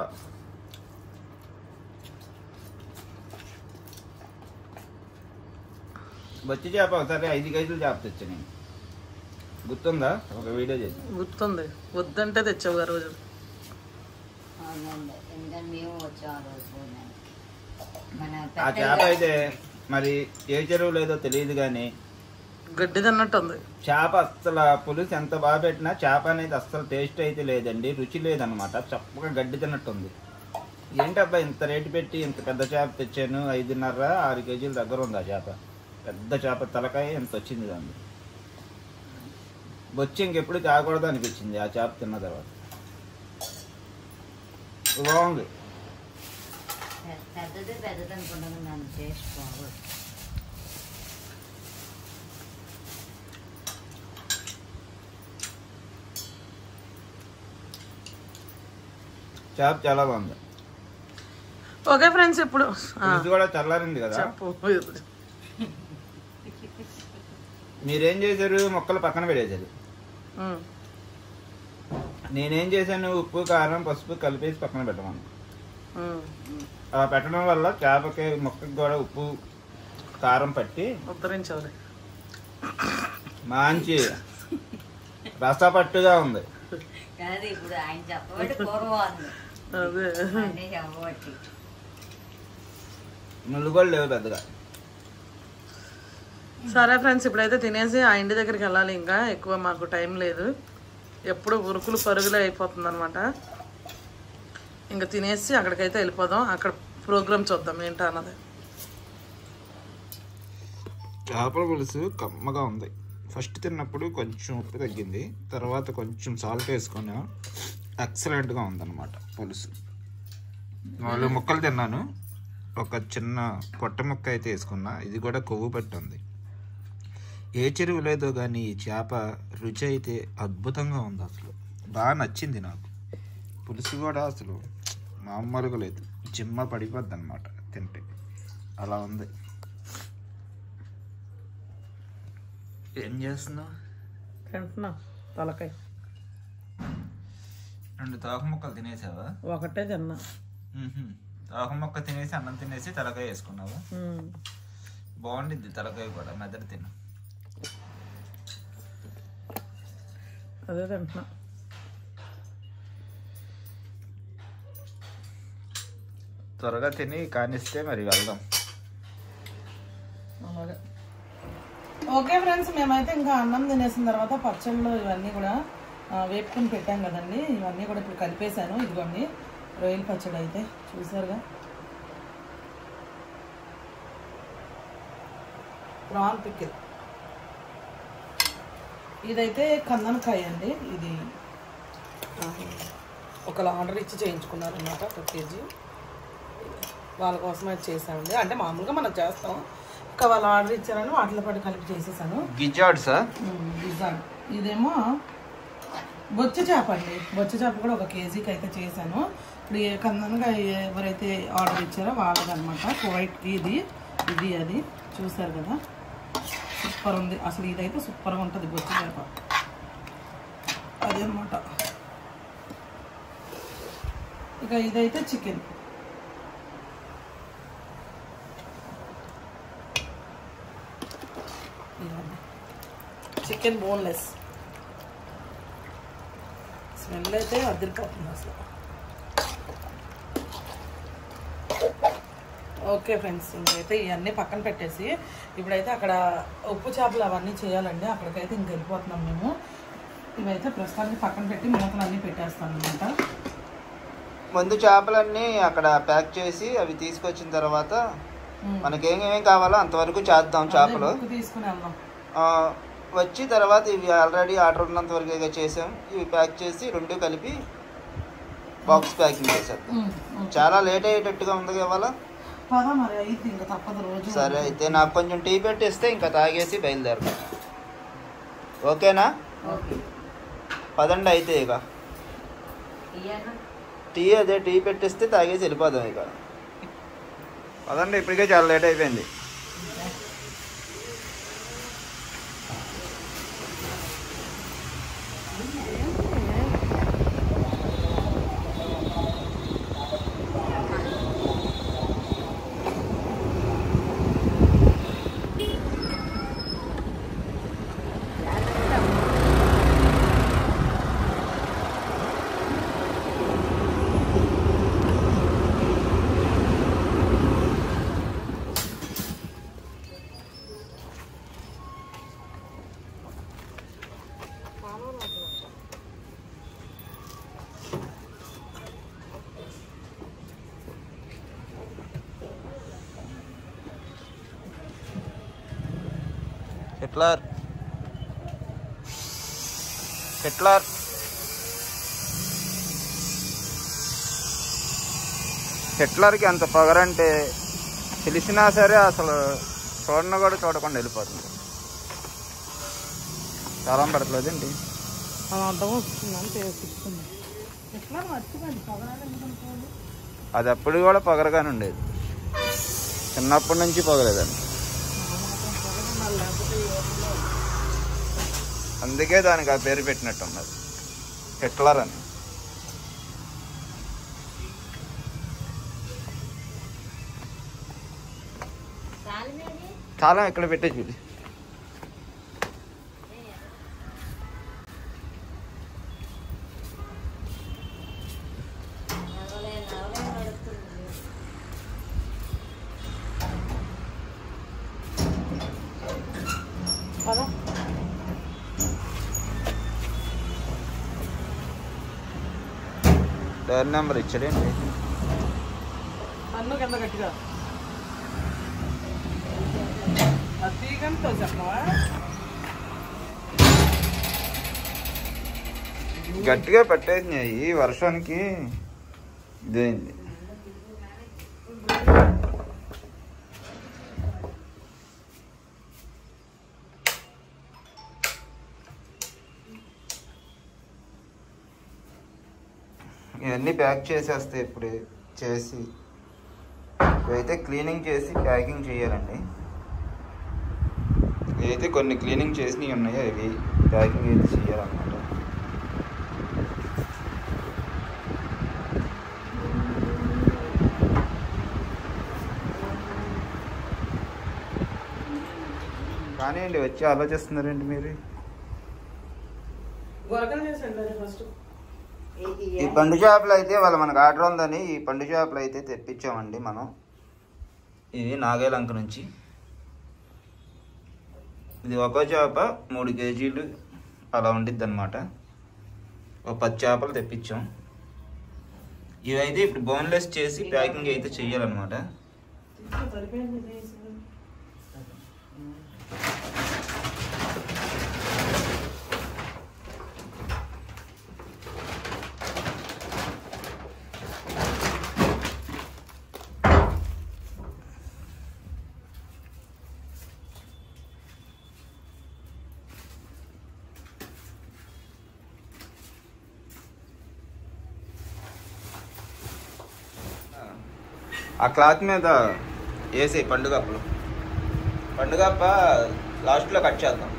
బొచ్చి చేప ఒకసారి 5 కేజీలు చేప తెచ్చా నేను, గుర్తుందా? ఒక వీడియో చేసి. గుర్తుంది, వద్దంటే తెచ్చావు ఆ రోజు. ఎందుకంటే మేము వచ్చాం ఆ రోజు. ఆ చేప అయితే మరి ఏ చెరువు లేదో తెలియదు కానీ గడ్డి తిన్నట్టు ఉంది చేప. అస్సలు పులుసు ఎంత బాగా పెట్టినా చేప అనేది అస్సలు టేస్ట్ అయితే లేదండి, రుచి లేదనమాట. చప్పగా గడ్డి తిన్నట్టుంది. ఏంటబ్బా ఇంత రేటు పెట్టి ఇంత పెద్ద చేప తెచ్చాను, 5.5-6 కేజీల దగ్గర ఉంది ఆ చేప. పెద్ద చేప తలకాయ ఎంత వచ్చింది దాన్ని. బొచ్చి ఇంకెప్పుడు తాగకూడదు అనిపించింది ఆ చేప తిన్న తర్వాత. బాగుంది. పెద్దది అనుకుంటాను, నన్ను టేస్ట్ బాగోదు. చేప చాలా బాగుంది. ఓకే ఫ్రెండ్స్, ఇప్పుడు పులుసు కూడా చల్లారింది కదా. మీరేం చేశారు? మొక్కలు పక్కన పెట్టేశారు. నేనేం చేశాను? ఉప్పు కారం పసుపు కలిపేసి పక్కన పెట్టమను. అలా పెట్టడం వల్ల చేపకి మొక్కకి కూడా ఉప్పు కారం పట్టి ఉత్తరించాలి, మంచి రసపట్టుగా ఉంది. కానీ ఇప్పుడు ఆయన చెప్పబట్టి పూర్వం చెప్పబట్టి ముళ్ళు లేవు పెద్దగా. సరే ఫ్రెండ్స్, ఇప్పుడైతే తినేసి ఆ ఇంటి దగ్గరికి వెళ్ళాలి. ఇంకా ఎక్కువ మాకు టైం లేదు, ఎప్పుడు ఉరుకులు పరుగులే అయిపోతుంది అనమాట. ఇంకా తినేసి అక్కడికైతే వెళ్ళిపోదాం, అక్కడ ప్రోగ్రామ్ చూద్దాం ఏంటో అన్నది. చేపల పులుసు కమ్మగా ఉంది. ఫస్ట్ తిన్నప్పుడు కొంచెం ఉప్పు తగ్గింది, తర్వాత కొంచెం సాల్ట్ వేసుకున్నా. ఎక్సలెంట్గా ఉందన్నమాట పులుసు. 4 ముక్కలు తిన్నాను, ఒక చిన్న పొట్ట ముక్క అయితే వేసుకున్నా. ఇది కూడా కొవ్వు పట్టి ఉంది. ఏ చెరువు లేదో కానీ ఈ చేప రుచి అయితే అద్భుతంగా ఉంది. అసలు బాగా నచ్చింది నాకు. పులుసు కూడా అసలు మామూలుగా లేదు, జిమ్మ పడిపోద్ది అనమాట తింటే, అలా ఉంది. ఏం చేస్తున్నావు? తింటున్నా తలకాయ. 2 తోక ముక్కలు తినేసావా? ఒకటే తిన్నా. తోక ముక్క తినేసి అన్నం తినేసి తలకాయ వేసుకున్నావా? బాగుండిద్ది తలకాయ కూడా, మెదడు తిన్నా. అదే తింటున్నా. త్వరగా తిని కానిస్తే మరి వెళ్దాం. అలాగే. ఓకే ఫ్రెండ్స్, మేమైతే ఇంకా అన్నం తినేసిన తర్వాత పచ్చళ్ళు ఇవన్నీ కూడా వేపుకుని పెట్టాం కదండి, ఇవన్నీ కూడా ఇప్పుడు కలిపేశాను. ఇదిగోండి రొయ్యల పచ్చడి అయితే చూసారుగా. ప్రాన్ పికిల్, ఇదైతే కందనకాయ అండి. ఇది ఒకళ్ళు ఆర్డర్ ఇచ్చి చేయించుకున్నారు అన్నమాట, 1 కేజీ. వాళ్ళ కోసం అయితే చేసామండి. అంటే మామూలుగా మనం చేస్తాం, ఇంకా వాళ్ళు ఆర్డర్ ఇచ్చారని వాటిలో పాటు కలిపి చేసేసాను. గిజాడ్ సార్, గిజాడ్. ఇదేమో బొచ్చ చేప అండి. బొచ్చ చేప కూడా 1 కేజీకి అయితే చేశాను. ఇప్పుడు కందనగా ఎవరైతే ఆర్డర్ ఇచ్చారో వాళ్ళదనమాట. కువైట్ ఇది అది చూసారు కదా, సూపర్ ఉంది అసలు. ఇదైతే సూపర్గా ఉంటుంది బొచ్చ చేప, అదనమాట. ఇక ఇదైతే చికెన్. Chicken boneless. స్మెల్ అయితే అదిరిపోతుంది అసలు. ఓకే ఫ్రెండ్స్, ఇంకైతే ఇవన్నీ పక్కన పెట్టేసి ఇప్పుడైతే అక్కడ ఉప్పు చేపలు అవన్నీ చేయాలండి. అక్కడికైతే ఇంక వెళ్ళిపోతున్నాం మేము. ఇవైతే ప్రస్తుతానికి పక్కన పెట్టి మూతలు అన్నీ పెట్టేస్తాను అనమాట. ముందు చేపలన్నీ అక్కడ ప్యాక్ చేసి అవి తీసుకొచ్చిన తర్వాత మనకేమేమి కావాలో అంతవరకు చేద్దాం. చేపలు తీసుకుని వెళ్దాం. వచ్చి తర్వాత ఇవి ఆల్రెడీ ఆర్డర్ ఉన్నంత వరకు చేసాం. ఇవి ప్యాక్ చేసి 2 కలిపి బాక్స్ ప్యాకింగ్ చేసేద్దాం. చాలా లేట్ అయ్యేటట్టుగా ఉంది ఇవాళ. మరి అయితే ఇంకా తప్పదు రోజు. సరే అయితే నాకు కొంచెం టీ పెట్టిస్తే ఇంకా తాగేసి బయలుదేరదాం. ఓకేనా? పదండి అయితే. ఇక టీ అదే టీ పెట్టిస్తే తాగేసి వెళ్ళిపోదాం. ఇక పదండి, ఇప్పటికే చాలా లేట్ అయిపోయింది. హిట్లర్ హిట్లర్కి అంత పొగరంటే తెలిసినా సరే అసలు చూడను కూడా చూడకుండా వెళ్ళిపోతుంది. చాలా పడట్లేదండి. అది అప్పుడు కూడా పొగరగానే ఉండేది, చిన్నప్పటి నుంచి పొగలేదండి. అందుకే దానికి ఆ పేరు పెట్టినట్టున్నది, హిట్లర్ అని. చాలా ఇక్కడ పెట్టే చూడు. డోర్ నెంబర్ ఇచ్చాడండి. అన్ను కింద గట్టిగా గట్టిగా పెట్టేసినాయి వర్షానికి. ఇదేంది ఇవన్నీ ప్యాక్ చేసేస్తే ఇప్పుడు చేసి ఇవైతే క్లీనింగ్ చేసి ప్యాకింగ్ చేయాలండి. ఇవైతే కొన్ని క్లీనింగ్ చేసినవి ఉన్నాయో అవి ప్యాకింగ్ అయితే చేయాలన్నమాట. కానీ అండి వచ్చి ఆలోచిస్తున్నారండి మీరు. ఈ పండు చేపలు అయితే వాళ్ళ మనకు ఆర్డర్ ఉందని ఈ పండు చేపలు అయితే తెప్పించామండి మనం. ఇది నాగాలంక నుంచి. ఇది ఒక్కో చేప 3 కేజీలు అలా ఉండిద్ది అనమాట. ఒక 10 చేపలు తెప్పించాం. ఇవైతే ఇప్పుడు బోన్లెస్ చేసి ప్యాకింగ్ అయితే చెయ్యాలన్నమాట. ఆ క్లాత్ మీద వేసి పండుగప్పలు పండుగప్ప లాస్ట్లో కట్ చేద్దాం.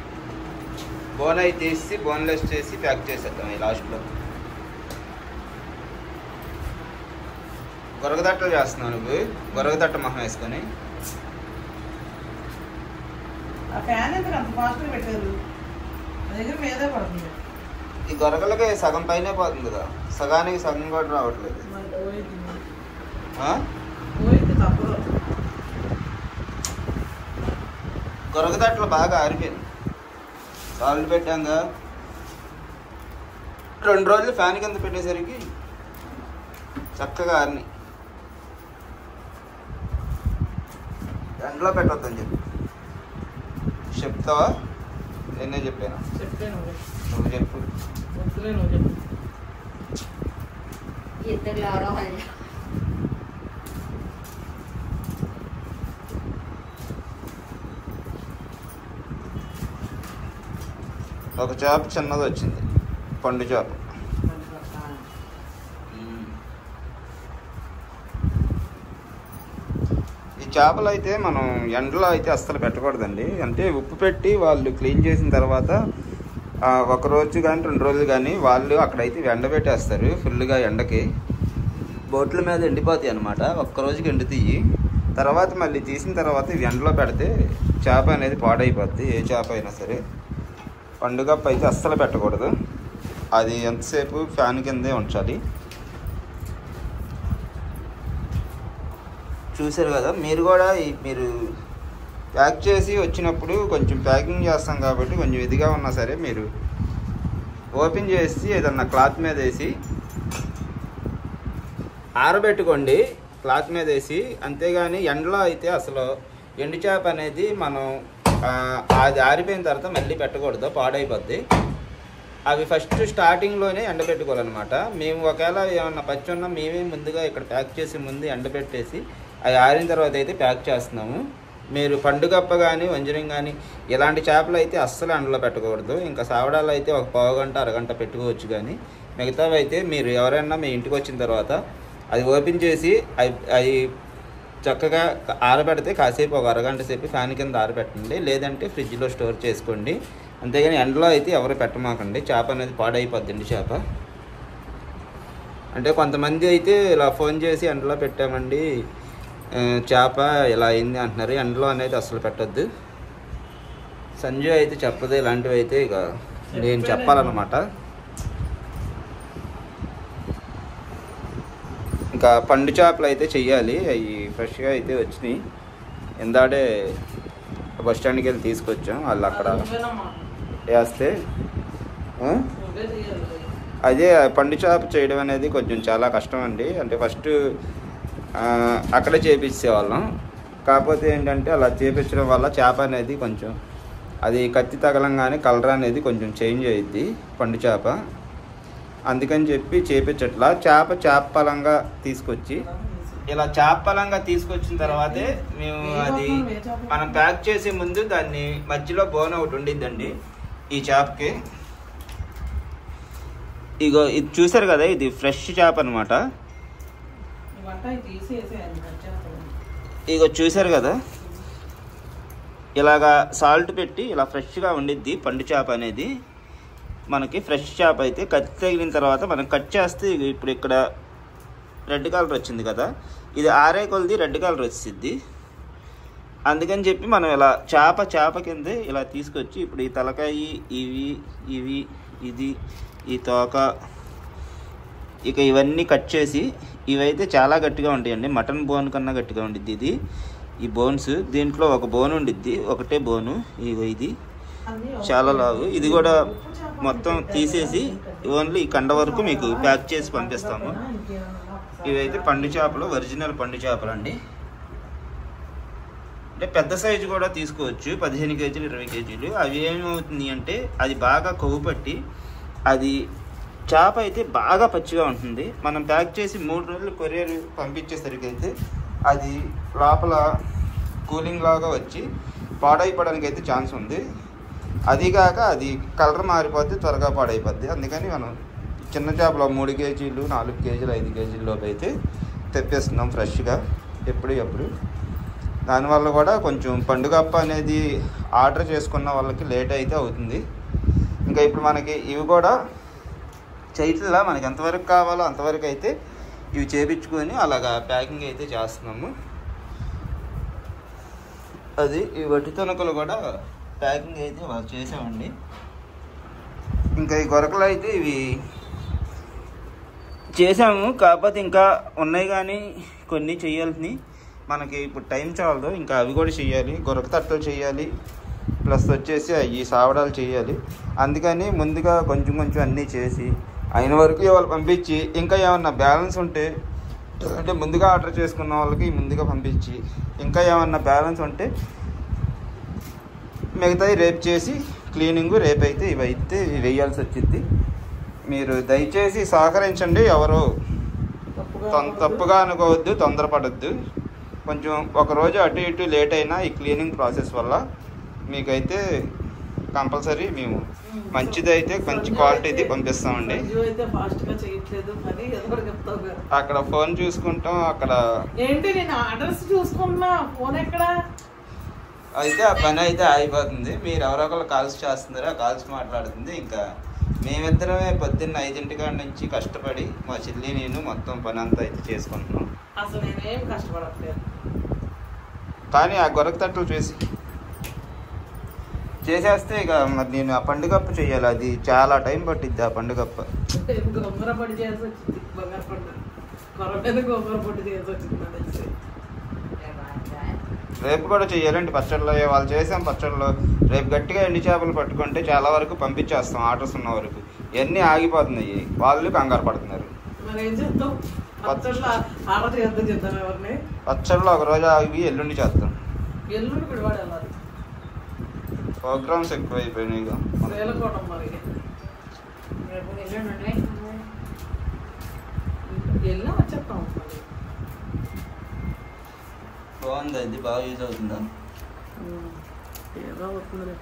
బోన్ అయి తీసి బోన్లెస్ చేసి ప్యాక్ చేసేద్దాం. ఈ లాస్ట్లో గొరగదట్టలు చేస్తున్నావు నువ్వు. గొరగదట్ట మొహం వేసుకొని ఆ ఫ్యాన్ ఎందుకు అంత ఫాస్ట్గా పెట్టారు? నా దగ్గర మీదే పడుతుంది. ఈ గొరగలకి సగం పైనే పోతుంది కదా, సగానికి సగం కూడా రావట్లేదు. తప్పదు. గొరగదట్టలు బాగా ఆరిపోయింది. సాల్ట్ పెట్టాంగా 2 రోజులు ఫ్యాన్ కింద పెట్టేసరికి చక్కగా ఆరినాయి. ఎండలో పెట్టొద్దని చెప్పి చెప్తావా? నేనే చెప్పాను. నువ్వు చెప్పు. ఇద్దరు ఎవరో ఒక చేప చిన్నది వచ్చింది, పండు చేప. ఈ చేపలు అయితే మనం ఎండలో అయితే అస్సలు పెట్టకూడదండి. అంటే ఉప్పు పెట్టి వాళ్ళు క్లీన్ చేసిన తర్వాత 1 రోజు కానీ 2 రోజులు కానీ వాళ్ళు అక్కడైతే ఎండబెట్టేస్తారు ఫుల్గా. ఎండకి బోట్ల మీద ఎండిపోతాయి అన్నమాట. 1 రోజుకి ఎండుతాయి. తర్వాత మళ్ళీ తీసిన తర్వాత ఇవి ఎండలో పెడితే చేప అనేది పాడైపోద్ది. ఏ చేప అయినా సరే. పండుగప్ప అయితే అస్సలు పెట్టకూడదు. అది ఎంతసేపు ఫ్యాన్ కిందే ఉంచాలి. చూసారు కదా, మీరు కూడా మీరు ప్యాక్ చేసి వచ్చినప్పుడు కొంచెం ప్యాకింగ్ చేస్తాం కాబట్టి కొంచెం ఇదిగా ఉన్నా సరే మీరు ఓపెన్ చేసి ఏదన్నా క్లాత్ మీద వేసి ఆరబెట్టుకోండి. క్లాత్ మీద వేసి. అంతేగాని ఎండలో అయితే అసలు ఎండు చేప అనేది మనం అది ఆరిపోయిన తర్వాత మళ్ళీ పెట్టకూడదు, పాడైపోద్ది. అవి ఫస్ట్ స్టార్టింగ్లోనే ఎండబెట్టుకోవాలన్నమాట. మేము ఒకవేళ ఏమన్నా పచ్చి ఉన్నా మేమే ముందుగా ఇక్కడ ప్యాక్ చేసి ముందు ఎండబెట్టేసి అవి ఆరిన తర్వాత అయితే ప్యాక్ చేస్తున్నాము. మీరు పండుగప్ప కానీ వంజరం కానీ ఇలాంటి చేపలు అయితే అస్సలు ఎండలో పెట్టకూడదు. ఇంకా సావడాలు అయితే ఒక పావు గంట అరగంట పెట్టుకోవచ్చు. కానీ మిగతావి అయితే మీరు ఎవరైనా మీ ఇంటికి వచ్చిన తర్వాత అది ఓపెన్ చేసి అవి చక్కగా ఆరబెడితే కాసేపు ఒక అరగంట సేపు ఫ్యాన్ కింద ఆరబెట్టండి. లేదంటే ఫ్రిడ్జ్లో స్టోర్ చేసుకోండి. అంతేగాని ఎండలో అయితే ఎవరు పెట్టమాకండి. చేప అనేది పాడైపోద్దండి చేప. అంటే కొంతమంది అయితే ఇలా ఫోన్ చేసి ఎండలో పెట్టామండి చేప ఇలా అయింది అంటున్నారు. ఎండలో అనేది అసలు పెట్టద్దు. సంజయ్ అయితే చెప్పదు ఇలాంటివి అయితే. ఇక నేను చెప్పాలన్నమాట. ఇంకా పండు చేపలు అయితే చెయ్యాలి. అవి ఫ్రెష్గా అయితే వచ్చినాయి. ఎందాడే బస్ స్టాండ్కి వెళ్ళి తీసుకొచ్చాం. వాళ్ళు అక్కడ వేస్తే అదే పండు చేప చేయడం అనేది కొంచెం చాలా కష్టం అండి. అంటే ఫస్ట్ అక్కడే చేపించేవాళ్ళం. కాకపోతే ఏంటంటే అలా చేపించడం వల్ల చేప అనేది కొంచెం అది కత్తి తగలంగానే కలర్ అనేది కొంచెం చేంజ్ అయ్యిద్ది పండు చేప. అందుకని చెప్పి చేపించట్లా. చేపలంగా తీసుకొచ్చి ఇలా చేపలంగా తీసుకొచ్చిన తర్వాతే మేము అది మనం ప్యాక్ చేసే ముందు దాన్ని మధ్యలో బోన్ ఒకటి ఉండిద్దండి ఈ చేపకి. ఇగో ఇది చూసారు కదా, ఇది ఫ్రెష్ చేప అనమాట. ఇగో చూసారు కదా, ఇలాగా సాల్ట్ పెట్టి ఇలా ఫ్రెష్గా ఉండిద్ది పండు చేప అనేది. మనకి ఫ్రెష్ చేప అయితే కత్తి తగిలిన తర్వాత మనం కట్ చేస్తే ఇప్పుడు ఇక్కడ రెడ్ కలర్ వచ్చింది కదా, ఇది ఆరే కొలది రెడ్ కలర్ వచ్చింది. అందుకని చెప్పి మనం ఇలా చేప కింద ఇలా తీసుకొచ్చి ఇప్పుడు ఈ తలకాయి ఇవి ఇది ఈ తోక ఇక ఇవన్నీ కట్ చేసి ఇవైతే చాలా గట్టిగా ఉంటాయండి. మటన్ బోన్ కన్నా గట్టిగా ఉండిద్ది ఇది. ఈ బోన్స్ దీంట్లో ఒక బోన్ ఉండిద్ది, ఒకటే బోను. ఇది చాలా లావు. ఇది కూడా మొత్తం తీసేసి ఓన్లీ ఈ కండ వరకు మీకు ప్యాక్ చేసి పంపిస్తాము. ఇవైతే పండు చేపలు, ఒరిజినల్ పండు చేపలు అండి. అంటే పెద్ద సైజు కూడా తీసుకోవచ్చు, 15 కేజీలు 20 కేజీలు. అవి ఏమవుతుంది అంటే అది బాగా కొవ్వు పట్టి అది చేప అయితే బాగా పచ్చిగా ఉంటుంది. మనం ప్యాక్ చేసి 3 రోజులు కొరియర్ పంపించేసరికి అయితే అది లోపల కూలింగ్ లాగా వచ్చి పాడైపోవడానికి అయితే ఛాన్స్ ఉంది. అదిగాక అది కలర్ మారిపోద్ది, త్వరగా పాడైపోద్ది. అందుకని మనం చిన్న చేపలు 3 కేజీలు 4 కేజీలు 5 కేజీల లోపు అయితే తెప్పేస్తున్నాం ఫ్రెష్గా. ఎప్పుడు దానివల్ల కూడా కొంచెం పండుగ అప్ప అనేది ఆర్డర్ చేసుకున్న వాళ్ళకి లేట్ అయితే అవుతుంది. ఇంకా ఇప్పుడు మనకి ఇవి కూడా చైట్లా మనకి ఎంతవరకు కావాలో అంతవరకు అయితే ఇవి చేపించుకొని అలాగా ప్యాకింగ్ అయితే చేస్తున్నాము. అది ఈ వట్టి తొనకలు కూడా ప్యాకింగ్ అయితే వాళ్ళు చేసామండి. ఇంకా ఈ గొరకలు అయితే ఇవి చేసాము, కాకపోతే ఇంకా ఉన్నాయి కానీ కొన్ని చెయ్యాల్సినవి మనకి ఇప్పుడు టైం చాలదు. ఇంకా అవి కూడా చెయ్యాలి, గొరక తట్టలు చేయాలి, ప్లస్ వచ్చేసి అవి సావడాలు చేయాలి. అందుకని ముందుగా కొంచెం అన్నీ చేసి అయిన వరకు వాళ్ళు పంపించి ఇంకా ఏమన్నా బ్యాలెన్స్ ఉంటే అంటే ముందుగా ఆర్డర్ చేసుకున్న వాళ్ళకి ముందుగా పంపించి ఇంకా ఏమన్నా బ్యాలెన్స్ ఉంటే మిగతాయి రేపు చేసి క్లీనింగ్ రేపైతే ఇవైతే వేయాల్సి వచ్చింది. మీరు దయచేసి సహకరించండి, ఎవరు తప్పుగా అనుకోవద్దు, తొందరపడద్దు. కొంచెం ఒకరోజు అటు ఇటు లేట్ అయినా ఈ క్లీనింగ్ ప్రాసెస్ వల్ల మీకైతే కంపల్సరీ మేము మంచిదైతే మంచి క్వాలిటీ అయితే పంపిస్తామండి. అక్కడ ఫోన్ చూసుకుంటాం, అక్కడ ఏంటి నేను అడ్రస్ చూసుకున్నా, ఫోన్ ఎక్కడ అయితే ఆ పని అయితే ఆగిపోతుంది. మీరు ఎవరొకరు కాల్స్ చేస్తున్నారు, ఆ కాల్స్ మాట్లాడుతుంది. ఇంకా మేమిద్దరమే పొద్దున్న 5 కాడ నుంచి కష్టపడి మా చెల్లి నేను మొత్తం పని అంతా అయితే చేసుకుంటున్నాం. అసలు నేనేం కష్టపడట్లేదు, కానీ ఆ గొరక తట్టలు చేసేస్తే ఇక మరి నేను ఆ పండుగప్ప చెయ్యాలి. అది చాలా టైం పట్టిద్ది ఆ పండుగప్ప. గొంగర పొడి చేసి వచ్చింది, బంగారు పండుగ కొరమైన గొంగర పొడి చేసి వచ్చింది. రేపు కూడా చెయ్యాలండి పచ్చళ్ళు. వాళ్ళు చేసాం పచ్చళ్ళు. రేపు గట్టిగా ఎండి చేపలు పట్టుకుంటే చాలా వరకు పంపించేస్తాం ఆర్డర్స్ ఉన్న వరకు. ఇవన్నీ ఆగిపోతున్నాయి, వాళ్ళు కంగారు పడుతున్నారు. మరి ఏం చేస్తాం, పచ్చళ్ళు ఆర్డర్ చేద్దాం చెప్తాను. ఎవరిని పచ్చళ్ళు ఒక రోజు ఆగి ఎల్లుండి చేస్తాం. ఎల్లుండి పిడివాడు వెళ్ళాలి, ప్రోగ్రామ్స్ ఎక్కువ అయిపోయినాయి. వేలకోవడం మరి వెళ్ళినా వచ్చేస్తాం. బాగుంది, అది బాగా యూజ్ అవుతుందా? ఏదో అవుతుంది.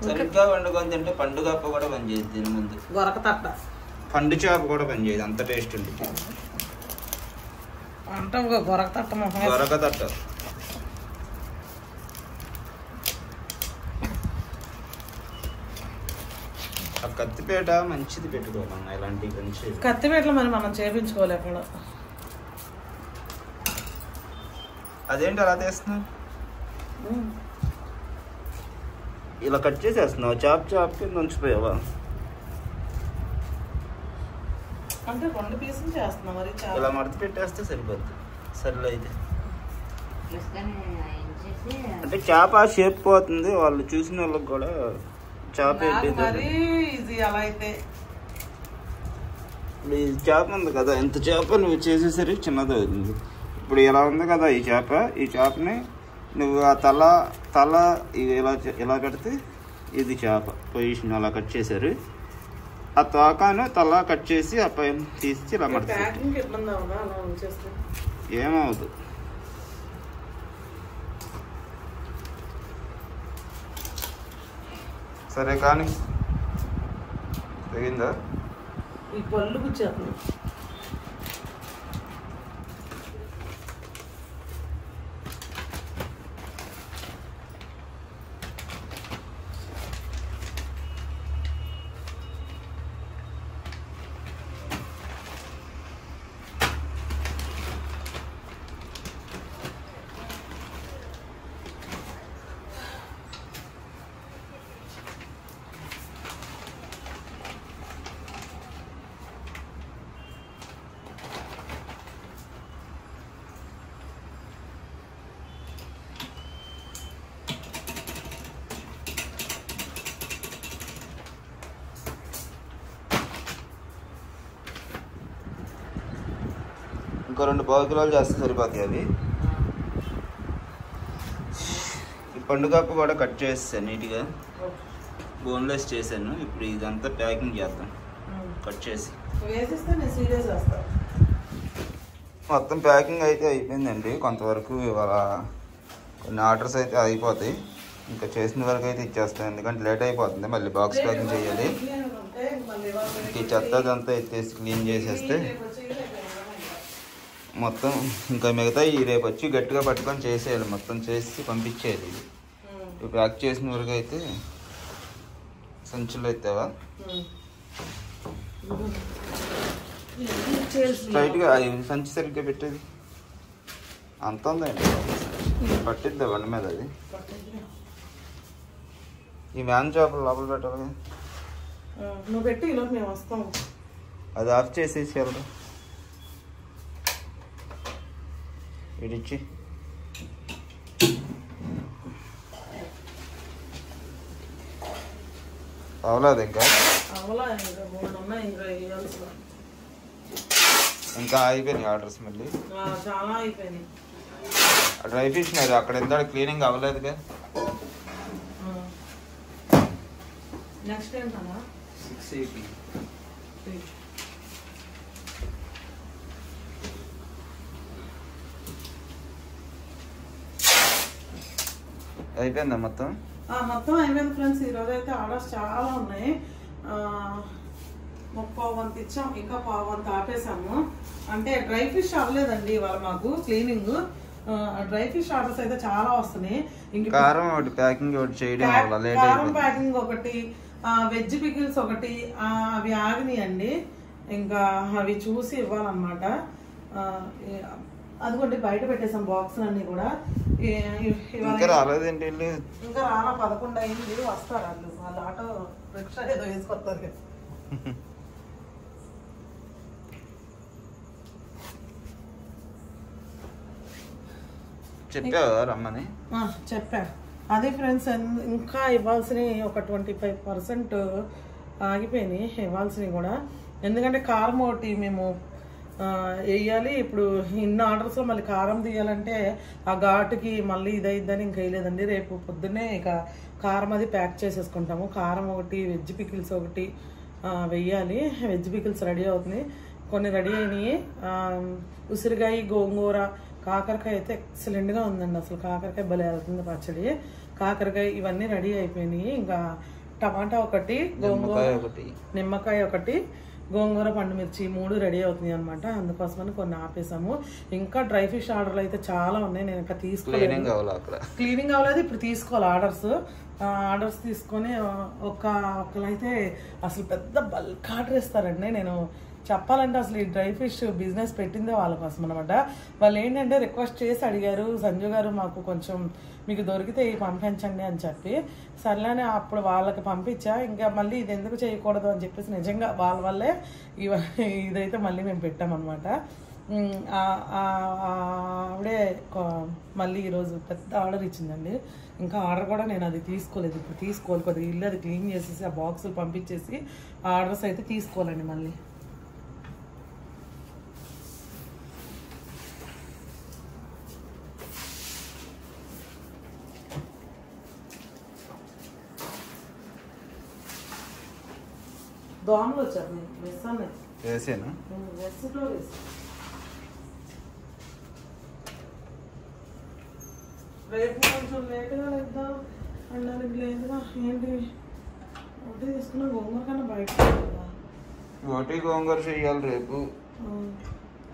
సరిగ్గా వండుకొని తింటే పండుగ అప్ప కూడా పనిచేయదు. దీని ముందు గొరక తట్ట పండు చేప కూడా పనిచేయదు, అంత టేస్ట్ ఉంది. అంటాం గొరక తట్ట గొరక తట్ట ఆ కత్తిపేట మంచిది పెట్టుకోవాలన్నా, ఇలాంటివి మంచి కత్తిపేటలో మరి మనం చేయించుకోలేకుండా. అదేంటి అలా చేస్తున్నావు? ఇలా కట్ చేసేస్తున్నావు, చాప్ కింద ఉంచిపోయావా? అంటే 2 పీసులు చేస్తున్నా మరి. ఇలా మడత పెట్టేస్తే సరిపోద్ది. సర్లే అయితే అంటే చేప షేప్ పోతుంది, వాళ్ళు చూసిన వాళ్ళకి కూడా చేప మరి ఇది అలా అయితే. ఇప్పుడు ఈ చేప ఉంది కదా, ఎంత చేప నువ్వు చేసేసరికి చిన్నది అవుతుంది. ఇప్పుడు ఇలా ఉంది కదా ఈ చేపని నువ్వు ఆ తల ఇలా కడితే ఇది చేప పొజిషన్ అలా కట్ చేశారు. ఆ తోకాను తల కట్ చేసి ఆ పైన తీసి ఇలా మడతారు. ఏమవుతుంది? సరే కానీ తెగిందా? ఈ పళ్ళు కూర్చేస్తున్నాం. ఇంకో 2 పావు కిలోలు చేస్తే సరిపోతాయి అవి. ఈ పండుగప్పు కూడా కట్ చేస్తాను నీట్గా, బోన్లెస్ చేశాను. ఇప్పుడు ఇదంతా ప్యాకింగ్ చేద్దాం కట్ చేసి. మొత్తం ప్యాకింగ్ అయితే అయిపోయిందండి. కొంతవరకు ఇవాళ కొన్ని ఆర్డర్స్ అయితే అయిపోతాయి. ఇంకా చేసిన వరకు అయితే ఇచ్చేస్తాను, ఎందుకంటే లేట్ అయిపోతుంది. మళ్ళీ బాక్స్ ప్యాకింగ్ చేయాలి. మళ్ళీ ఈ చెత్త అదంతా ఎత్తేసి క్లీన్ చేసేస్తే మొత్తం ఇంకా మిగతా ఈ రేపు వచ్చి గట్టిగా పట్టుకొని చేసేయాలి, మొత్తం చేసి పంపించేయాలి. ఇవి ప్యాక్ చేసిన వరకు అయితే సంచులు అవుతావా స్ట్రైట్గా సంచి సరిగ్గా పెట్టేది అంత ఉందండి, పట్టిద్దా బండి మీద అది. ఈ మ్యాన్ చేపలు లోపల పెట్టాలి, నువ్వు పెట్టి ఈలోపు మేము వస్తాము. అది ఆఫ్ చేసేసి వెళ్దాం. ఇడిచ్చి అవలేదు ఇంకా ఇంకా అయిపోయినాయి ఆర్డర్స్ మళ్ళీ చాలా అయిపోయినాయి. డ్రై ఫిష్ మరి అక్కడ ఎంత క్లీనింగ్ అవ్వలేదుగా. నెక్స్ట్ ఏంటన్నా 680 అయిపోయిందా మొత్తం? మొత్తం అయిపోయింది ఫ్రెండ్స్. ఈరోజు అయితే ఆర్డర్స్ చాలా ఉన్నాయి. 30 ఇచ్చాం, ఇంకా 1 ఆపేసాము. అంటే డ్రై ఫిష్ అవ్వలేదండి ఇవాళ మాకు క్లీనింగ్. డ్రై ఫిష్ ఆర్డర్స్ అయితే చాలా వస్తున్నాయి. కారం ఒకటి ప్యాకింగ్ ఒకటి చేయడం, కారం ప్యాకింగ్ ఒకటి, వెజ్ పికిల్స్ ఒకటి, అవి ఆగినాయండి. ఇంకా అవి చూసి ఇవ్వాలన్నమాట. అదిగోండి బయట పెట్టేసాం బాక్స్ అన్ని కూడా. ఇంకా రాలేదేంటి? ఇంకా రాలా, 11 అయింది. వస్తారు వాళ్ళ ఆటో రిక్షా ఏదో వేసుకొస్తారు కదా. చెప్పావా రమ్మని? చెప్పా. అదే ఫ్రెండ్స్, ఇంకా ఇవ్వాల్సినవి ఒక 25% ఆగిపోయినాయి, ఇవ్వాల్సినవి కూడా. ఎందుకంటే కారం ఒకటి మేము వేయాలి. ఇప్పుడు ఇన్ని ఆర్డర్స్లో మళ్ళీ కారం తీయాలంటే ఆ ఘాటుకి మళ్ళీ ఇదైద్దని ఇంకా వేయలేదండి. రేపు పొద్దున్నే ఇక కారం అది ప్యాక్ చేసేసుకుంటాము. కారం ఒకటి, వెజ్ పికిల్స్ ఒకటి వెయ్యాలి. వెజ్ పికిల్స్ రెడీ అవుతుంది, కొన్ని రెడీ అయినాయి. ఉసిరికాయ, గోంగూర, కాకరకాయ అయితే ఎక్సలెంట్గా ఉందండి. అసలు కాకరకాయ భలే వెళ్తుంది పచ్చడి. కాకరకాయ ఇవన్నీ రెడీ అయిపోయినాయి. ఇంకా టమాటా ఒకటి, గోంగూర, నిమ్మకాయ ఒకటి, గోంగూర, పండుమిర్చి 3 రెడీ అవుతున్నాయి అనమాట. అందుకోసమని కొన్ని ఆపేసాము. ఇంకా డ్రై ఫిష్ ఆర్డర్లు అయితే చాలా ఉన్నాయి. నేను ఇంకా తీసుకోలేదు, క్లీనింగ్ అవ్వలేదు. ఇప్పుడు తీసుకోవాలి ఆర్డర్స్ తీసుకొని ఒకళ్ళైతే అసలు పెద్ద బల్క్ ఆర్డర్ ఇస్తారండి. నేను చెప్పాలంటే అసలు ఈ డ్రై ఫిష్ బిజినెస్ పెట్టిందే వాళ్ళ కోసం అనమాట. వాళ్ళు ఏంటంటే రిక్వెస్ట్ చేసి అడిగారు, సంజు గారు మాకు కొంచెం మీకు దొరికితే పంపించండి అని చెప్పి. సర్లేనే అప్పుడు వాళ్ళకి పంపించా. ఇంకా మళ్ళీ ఇది ఎందుకు చేయకూడదు అని చెప్పేసి నిజంగా వాళ్ళ వల్లే ఇదైతే మళ్ళీ మేము పెట్టామన్నమాట. ఆవిడే మళ్ళీ ఈరోజు పెద్ద ఆర్డర్ ఇచ్చిందండి. ఇంకా ఆర్డర్ కూడా నేను అది తీసుకోలేదు, ఇప్పుడు తీసుకోవాలి. కొద్దిగా ఇల్లు అది క్లీన్ చేసేసి ఆ బాక్సులు పంపించేసి ఆర్డర్స్ అయితే తీసుకోవాలండి మళ్ళీ. దోమలు వచ్చారు, మెస్ అన్నాయి వేసేనా? మెస్లో వేసి రేపు కొంచెం లేట్గా లేద్దాం అన్నానికి లేదుగా. ఏంటి ఒకటి తీసుకున్నా, గోంగూర కన్నా బయట బోటి గోంగూర చెయ్యాలి రేపు.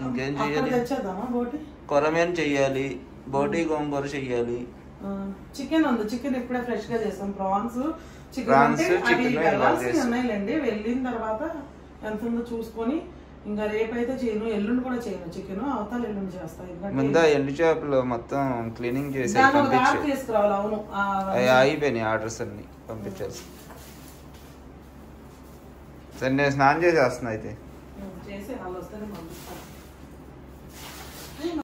ఇంకేం చెయ్యాలి? తెచ్చేద్దామా బోటి? కొరమేను చెయ్యాలి, బోటి గోంగూర చెయ్యాలి. చికెన్ ఉంది, చికెన్ ఇప్పుడే ఫ్రెష్ గా చేస్తాం. ప్రాన్స్, చికెన్ ఉన్నాయిలేండి. వెళ్ళిన తర్వాత ఎంత ఉందో చూసుకొని ఇంకా రేపైతే చేయను, ఎల్లుండి కూడా చేయను. చికెన్ అవతల ఎల్లుండి చేస్తాను. ముందు ఎండు చేపలు మొత్తం క్లీనింగ్ చేసి తీసుకురావాలి. అవును, అయిపోయినాయి ఆర్డర్స్ అన్ని పంపించేసి. సరే నేను స్నానం చేసేస్తున్నా అయితే. చేసి వాళ్ళు వస్తేనే పంపిస్తాను.